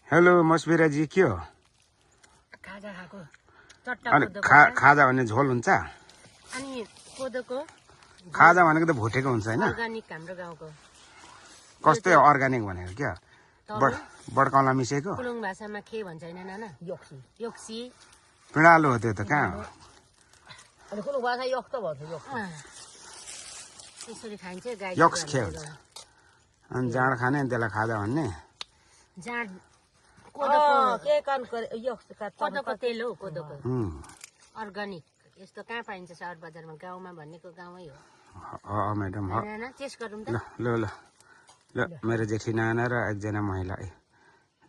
Hello मस्बिराजी के हो? खाजा खाएको चट्टा अनि कोदोको खाजा भन्ने झोल हुन्छ? अनि कोदोको खाजा भनेको त भुटेको हुन्छ हैन? अर्गानिक हाम्रो गाउँको कस्तै अर्गानिक भनेको क्या? बडकाउला मिसेको? कुलुङ भाषामा के भन्छ हैन नाना? योक्सी योक्सी पिँडालु हो त्यो त कहाँ हो? अनि कुलुङ भाषा योक त भन्छ योक त्यसरी खाइन्छ गाई योक्स के हुन्छ? अनि जाँड खाने अनि त्यसलाई खाजा भन्ने? जाँड कोदोको के कान योक कोदोको तेल हो कोदोको उम्, अर्गानिक यस्तो कहाँ पाइन्छ सहर बजारमा गाउँमा भन्नेको गाउँमै हो म्याडम हो। नाना टेस्ट गरौँ त ल ल ल ल मेरो जेठी नाना र एकजना महिला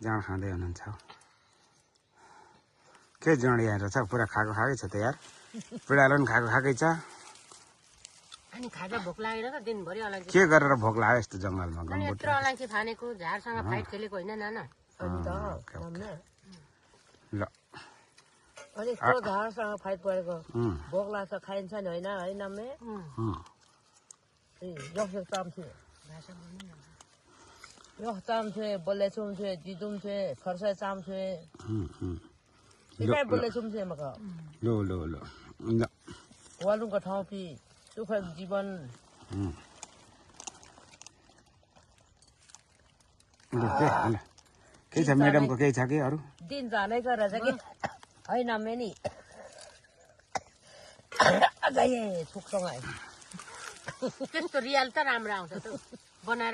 जाँड खाँदै हुनुहुन्छ। के जाँड यहाँ छ? पुरा खाएको खाएकै छ त यार। पिँडालु पनि खाएको खाएकै छ। अनि खाजा भोक लागेर त दिनभरि अलैँची के गरेर भोक लाग्यो यस्तो जङ्गलमा अनि गम्बुट? यत्रो अलैँची फानेको झारसँग फाइट खेलेको होइन नाना अनि त नम्ने ल अनि यत्रो झारसँग फाइट परेको उम्, भोक लाग्छ खाइन्छ नि होइन है नम्ने उम्, योक चाम्थे भाषा बोल्नु न योक चाम्थे बोले चुम्थे जिजुम्थे खर्साइ चाम्थे उम्, उम्। इकाइ बोले चुम्थे मका ल ल ल ल वालुङको ठाउँ पि सुख जीवन उम्। ल, केही छ म्याडमको केही छ कि अरू? दिन जानै गरेछ कि होइन मेनी अझै थुकसँग त्यस्तो रियल त राम्रो आउँछ त बनाएर